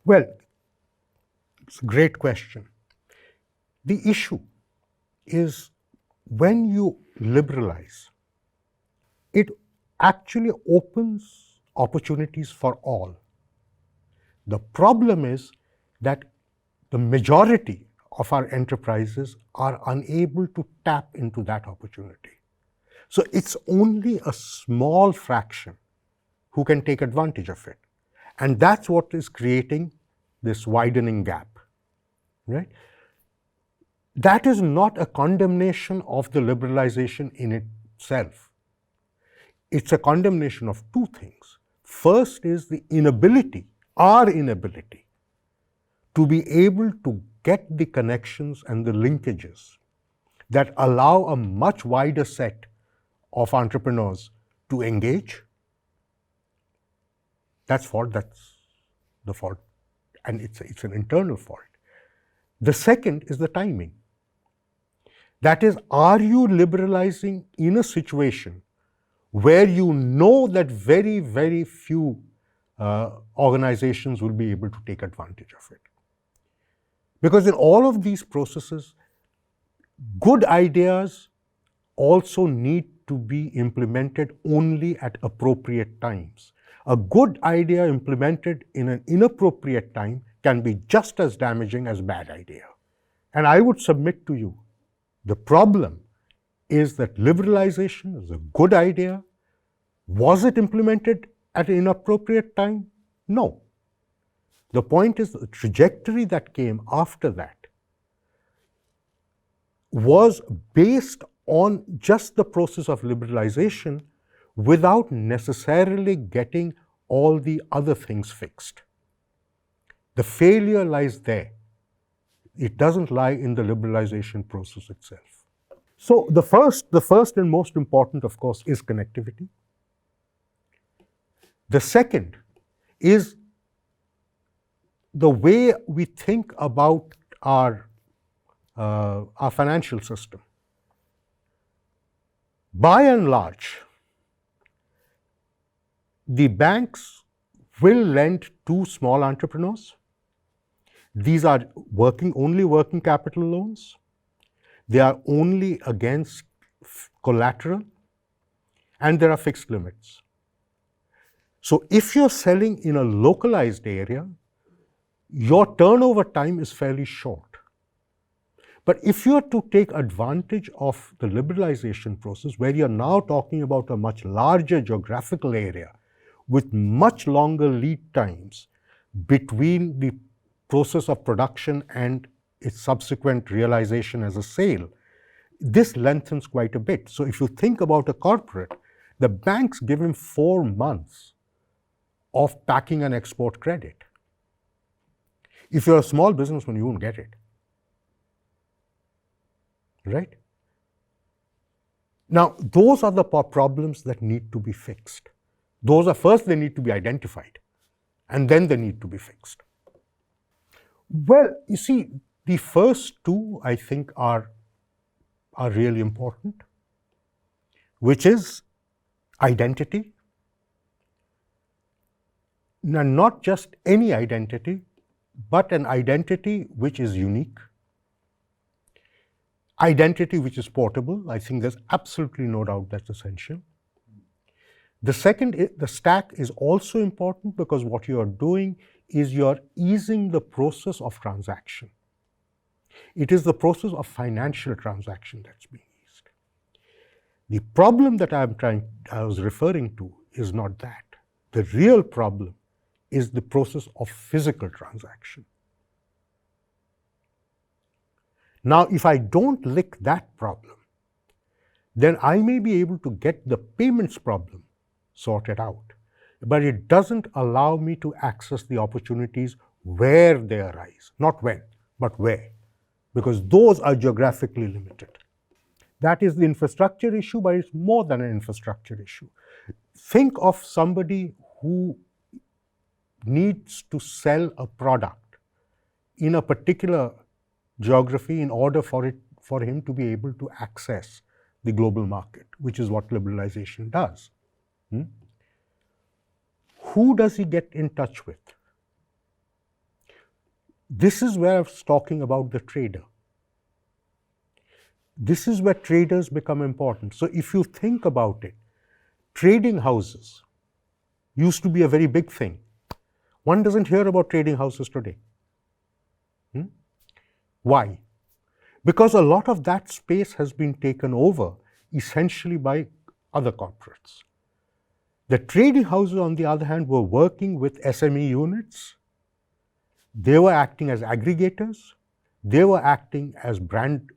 Well, it's a great question. The issue is when you liberalize, it actually opens opportunities for all. The problem is that the majority of our enterprises are unable to tap into that opportunity. So it's only a small fraction who can take advantage of it. And that's what is creating this widening gap, right? That is not a condemnation of the liberalization in itself. It's a condemnation of two things. First is the inability, our inability, to be able to get the connections and the linkages that allow a much wider set of entrepreneurs to engage. That's the fault, and it's an internal fault. The second is the timing. That is, are you liberalizing in a situation where you know that very, very few organizations will be able to take advantage of it? Because in all of these processes, good ideas also need to be implemented only at appropriate times. A good idea implemented in an inappropriate time can be just as damaging as a bad idea. And I would submit to you, the problem is that liberalization is a good idea. Was it implemented at an inappropriate time? No. The point is the trajectory that came after that was based on just the process of liberalization without necessarily getting all the other things fixed. The failure lies there. It doesn't lie in the liberalization process itself. So the first and most important, of course, is connectivity. The second is the way we think about our financial system. By and large, the banks will lend to small entrepreneurs. These are only working capital loans. They are only against collateral, and there are fixed limits. So if you're selling in a localized area, your turnover time is fairly short. But if you are to take advantage of the liberalization process, where you're now talking about a much larger geographical area with much longer lead times between the process of production and its subsequent realization as a sale, this lengthens quite a bit. So if you think about a corporate, the banks give him 4 months of packing an export credit. If you're a small businessman, you won't get it. Right? Now, those are the problems that need to be fixed. Those are first, they need to be identified, and then they need to be fixed. Well, you see, the first two, I think, are really important, which is identity. Now, not just any identity, but an identity which is unique. Identity which is portable. I think there's absolutely no doubt that's essential. The second, the stack is also important because what you are doing is you're easing the process of transaction. It is the process of financial transaction that's being eased. The problem that I was referring to is not that. The real problem is the process of physical transaction. Now, if I don't lick that problem, then I may be able to get the payments problem sorted out, but it doesn't allow me to access the opportunities where they arise, not when, but where, because those are geographically limited. That is the infrastructure issue, but it's more than an infrastructure issue. Think of somebody who needs to sell a product in a particular geography in order for him to be able to access the global market, which is what liberalization does. Who does he get in touch with? This is where I was talking about the trader. This is where traders become important. So if you think about it, trading houses used to be a very big thing. One doesn't hear about trading houses today. Why? Because a lot of that space has been taken over essentially by other corporates. The trading houses, on the other hand, were working with SME units. They were acting as aggregators. They were acting as brand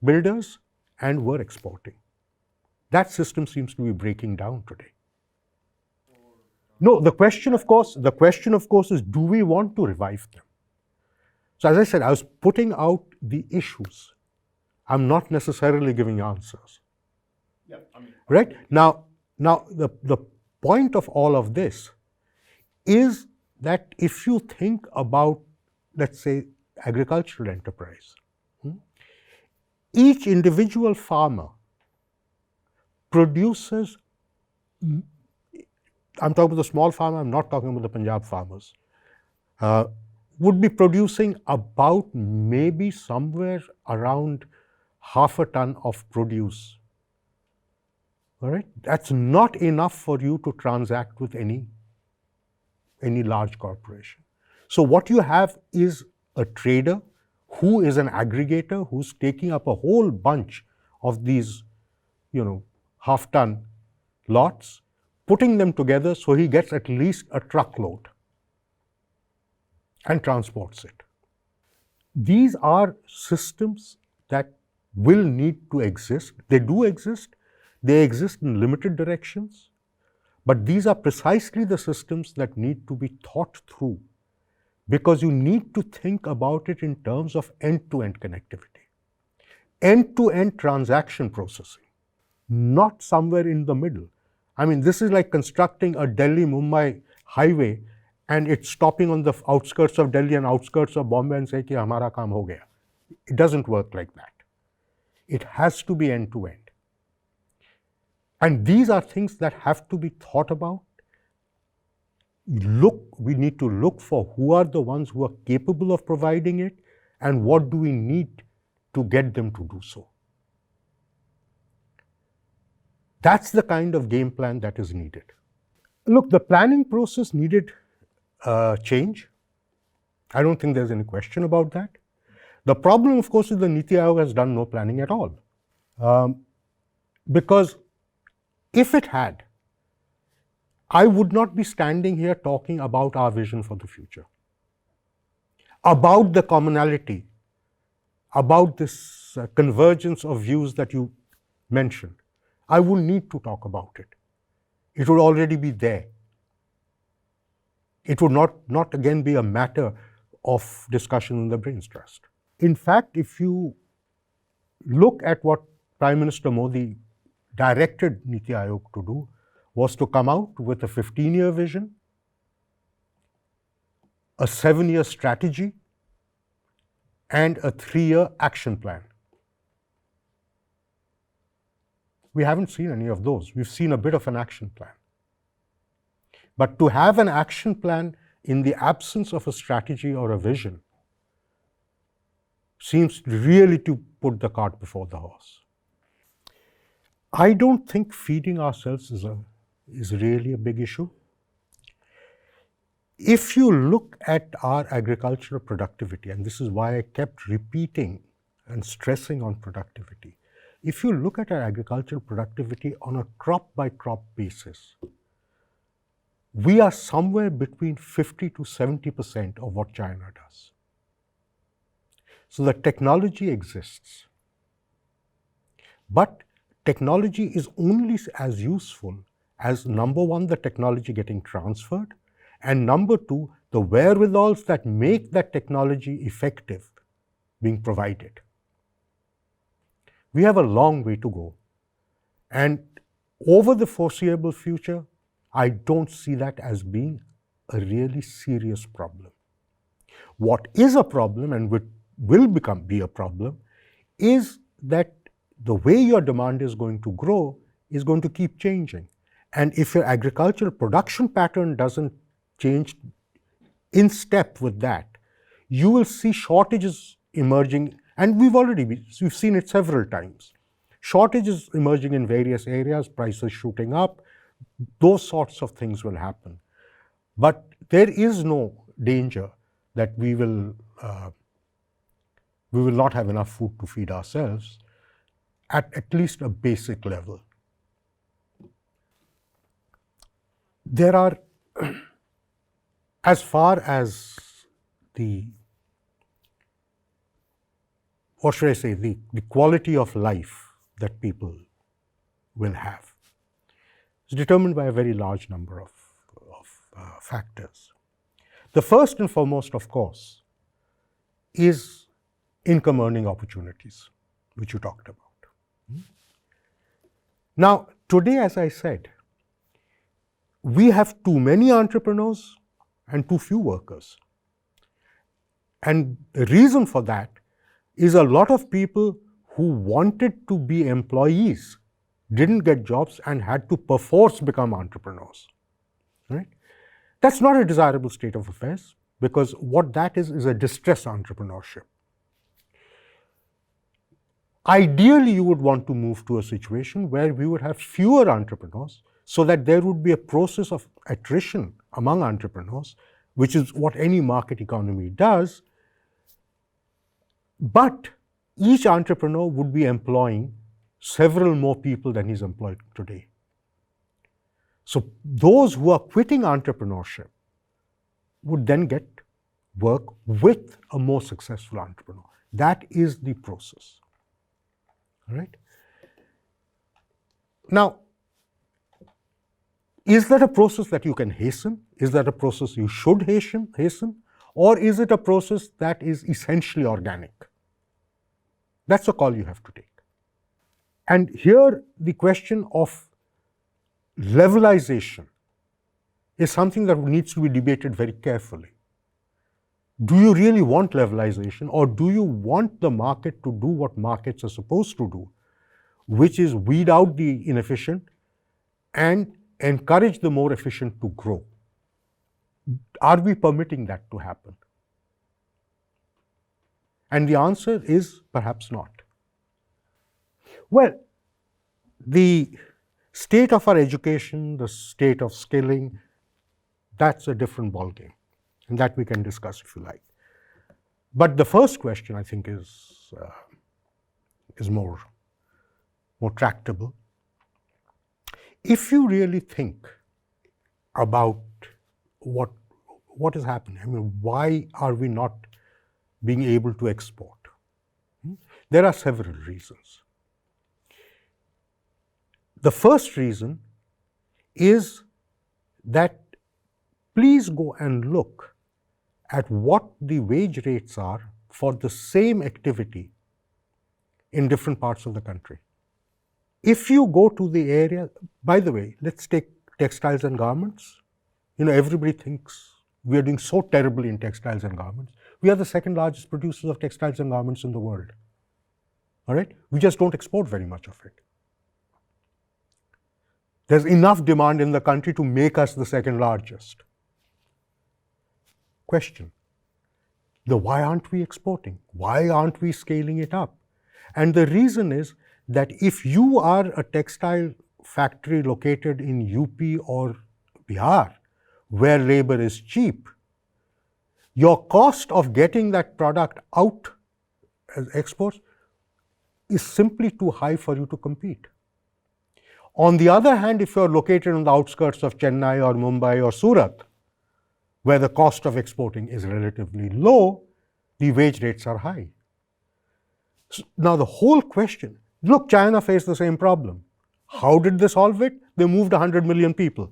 builders and were exporting. That system seems to be breaking down today. No, the question, of course, is, do we want to revive them? So as I said, I was putting out the issues. I'm not necessarily giving answers. Yeah, right? Now the point of all of this is that if you think about, let's say, agricultural enterprise, each individual farmer produces, I'm talking about the small farmer, I'm not talking about the Punjab farmers, would be producing about maybe somewhere around half a ton of produce. All right? That's not enough for you to transact with any large corporation. So what you have is a trader who is an aggregator, who's taking up a whole bunch of these, half-ton lots, putting them together so he gets at least a truckload and transports it. These are systems that will need to exist. They do exist. They exist in limited directions. But these are precisely the systems that need to be thought through, because you need to think about it in terms of end-to-end connectivity, end-to-end transaction processing, not somewhere in the middle. I mean, this is like constructing a Delhi-Mumbai highway and it's stopping on the outskirts of Delhi and outskirts of Bombay and say, ki hamara kaam ho gaya. It doesn't work like that. It has to be end-to-end. And these are things that have to be thought about. We need to look for who are the ones who are capable of providing it and what do we need to get them to do so. That's the kind of game plan that is needed. Look, the planning process needed change. I don't think there's any question about that. The problem, of course, is the Niti Aayog has done no planning at all. Because if it had, I would not be standing here talking about our vision for the future, about the commonality, about this convergence of views that you mentioned. I will need to talk about it. It would already be there. It would not again be a matter of discussion in the Brains Trust. In fact, if you look at what Prime Minister Modi directed Niti Aayog to do, was to come out with a 15-year vision, a 7-year strategy, and a 3-year action plan. We haven't seen any of those. We've seen a bit of an action plan. But to have an action plan in the absence of a strategy or a vision seems really to put the cart before the horse. I don't think feeding ourselves is really a big issue. If you look at our agricultural productivity, and this is why I kept repeating and stressing on productivity, if you look at our agricultural productivity on a crop-by-crop basis, we are somewhere between 50 to 70% of what China does. So the technology exists. But technology is only as useful as, number one, the technology getting transferred, and number two, the wherewithals that make that technology effective being provided. We have a long way to go. And over the foreseeable future, I don't see that as being a really serious problem. What is a problem and will be a problem is that the way your demand is going to grow is going to keep changing. And if your agricultural production pattern doesn't change in step with that, you will see shortages emerging, and we've seen it several times. Shortages emerging in various areas, prices shooting up, those sorts of things will happen. But there is no danger that we will not have enough food to feed ourselves at least a basic level. There are, as far as the quality of life that people will have is determined by a very large number of factors. The first and foremost, of course, is income earning opportunities, which you talked about. Now, today, as I said, we have too many entrepreneurs and too few workers. And the reason for that is a lot of people who wanted to be employees didn't get jobs and had to perforce become entrepreneurs. Right? That's not a desirable state of affairs, because what that is a distress entrepreneurship. Ideally, you would want to move to a situation where we would have fewer entrepreneurs, so that there would be a process of attrition among entrepreneurs, which is what any market economy does. But each entrepreneur would be employing several more people than he's employed today. So those who are quitting entrepreneurship would then get work with a more successful entrepreneur. That is the process. All right? Now, is that a process that you can hasten? Is that a process you should hasten? Or is it a process that is essentially organic? That's a call you have to take. And here, the question of levelization is something that needs to be debated very carefully. Do you really want levelization, or do you want the market to do what markets are supposed to do, which is weed out the inefficient and encourage the more efficient to grow? Are we permitting that to happen? And the answer is perhaps not. Well, the state of our education, the state of skilling, that's a different ballgame, and that we can discuss if you like. But the first question, I think, is more tractable. If you really think about what is happening, I mean, why are we not being able to export? There are several reasons. The first reason is that please go and look at what the wage rates are for the same activity in different parts of the country. If you go to the area, by the way, let's take textiles and garments. You know, everybody thinks we are doing so terribly in textiles and garments. We are the second largest producers of textiles and garments in the world. All right? We just don't export very much of it. There's enough demand in the country to make us the second largest. Question: why aren't we exporting? Why aren't we scaling it up? And the reason is that if you are a textile factory located in UP or Bihar, where labor is cheap, your cost of getting that product out as exports is simply too high for you to compete. On the other hand, if you are located on the outskirts of Chennai or Mumbai or Surat, where the cost of exporting is relatively low, the wage rates are high. So now the whole question, look, China faced the same problem. How did they solve it? They moved 100 million people.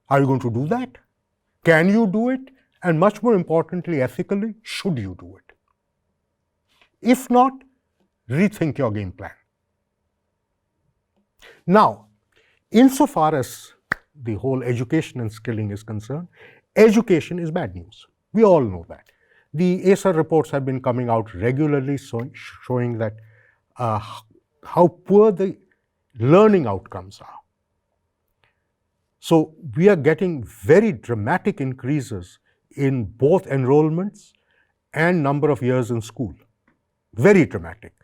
Are you going to do that? Can you do it? And much more importantly, ethically, should you do it? If not, rethink your game plan. Now, insofar as the whole education and skilling is concerned, education is bad news. We all know that. The ASER reports have been coming out regularly showing that how poor the learning outcomes are. So we are getting very dramatic increases in both enrollments and number of years in school. Very dramatic.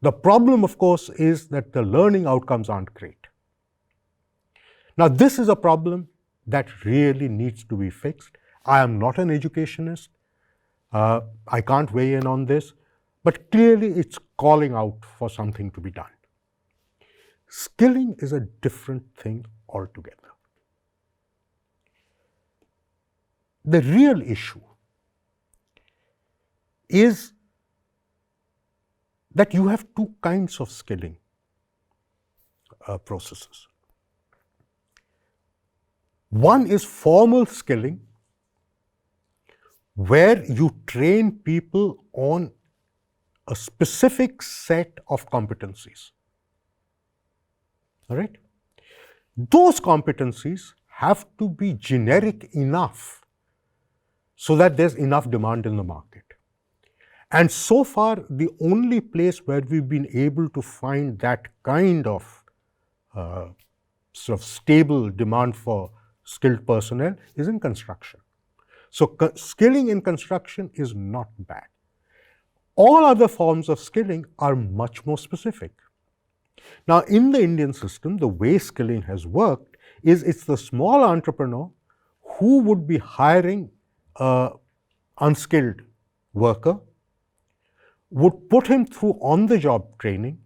The problem, of course, is that the learning outcomes aren't great. Now, this is a problem that really needs to be fixed. I am not an educationist. I can't weigh in on this, but clearly it's calling out for something to be done. Skilling is a different thing altogether. The real issue is that you have two kinds of skilling processes. One is formal skilling, where you train people on a specific set of competencies. All right? Those competencies have to be generic enough so that there's enough demand in the market. And so far, the only place where we've been able to find that kind of sort of stable demand for skilled personnel is in construction. So skilling in construction is not bad. All other forms of skilling are much more specific. Now, in the Indian system, the way skilling has worked is it's the small entrepreneur who would be hiring an unskilled worker, would put him through on-the-job training.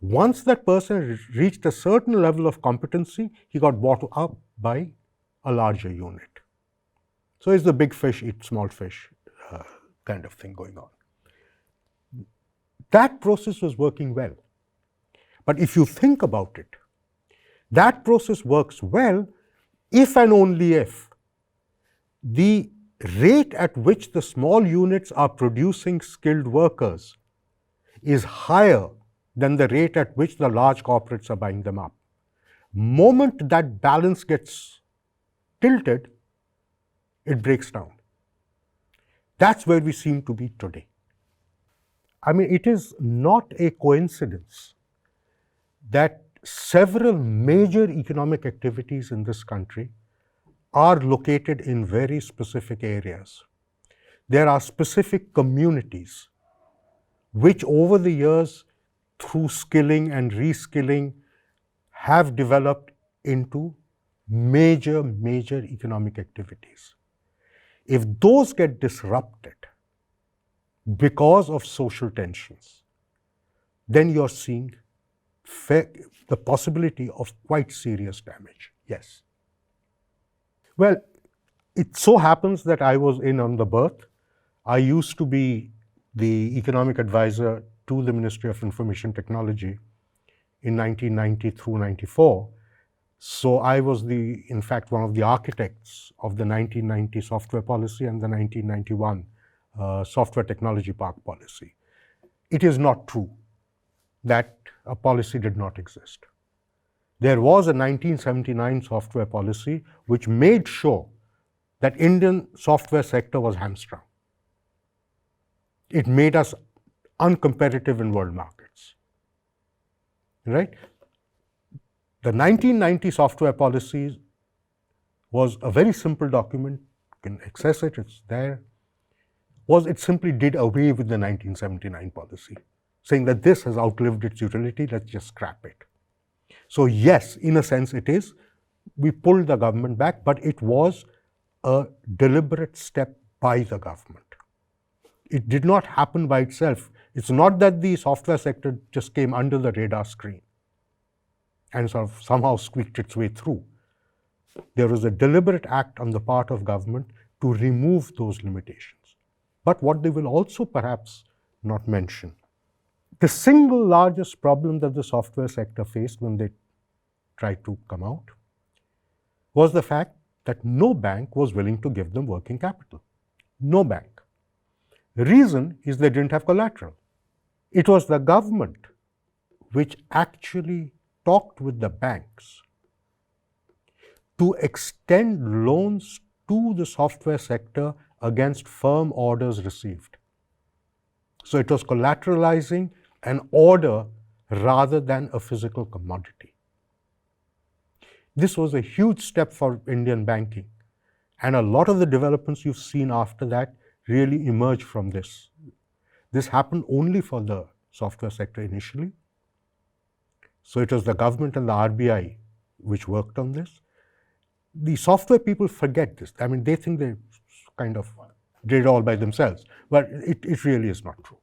Once that person reached a certain level of competency, he got bought up by a larger unit. So it's the big fish eat small fish kind of thing going on. That process was working well. But if you think about it, that process works well if and only if the rate at which the small units are producing skilled workers is higher than the rate at which the large corporates are buying them up. Moment that balance gets tilted, it breaks down. That's where we seem to be today. I mean, it is not a coincidence that several major economic activities in this country are located in very specific areas. There are specific communities which over the years, through skilling and reskilling, have developed into major economic activities. If those get disrupted because of social tensions, then you're seeing the possibility of quite serious damage. Yes. Well, it so happens that I was in on the birth. I used to be the economic advisor to the Ministry of Information Technology in 1990 through 94. So I was in fact, one of the architects of the 1990 software policy and the 1991 software technology park policy. It is not true that a policy did not exist. There was a 1979 software policy which made sure that Indian software sector was hamstrung. It made us uncompetitive in world markets, right? The 1990 software policy was a very simple document. You can access it, it's there. It simply did away with the 1979 policy, saying that this has outlived its utility, let's just scrap it. So yes, in a sense it is. We pulled the government back, but it was a deliberate step by the government. It did not happen by itself. It's not that the software sector just came under the radar screen and sort of somehow squeaked its way through. There was a deliberate act on the part of government to remove those limitations. But what they will also perhaps not mention, the single largest problem that the software sector faced when they tried to come out was the fact that no bank was willing to give them working capital. No bank. The reason is they didn't have collateral. It was the government which actually talked with the banks to extend loans to the software sector against firm orders received. So it was collateralizing an order rather than a physical commodity. This was a huge step for Indian banking. And a lot of the developments you've seen after that really emerge from this. This happened only for the software sector initially. So it was the government and the RBI which worked on this. The software people forget this. I mean, they think they kind of did it all by themselves, but it really is not true.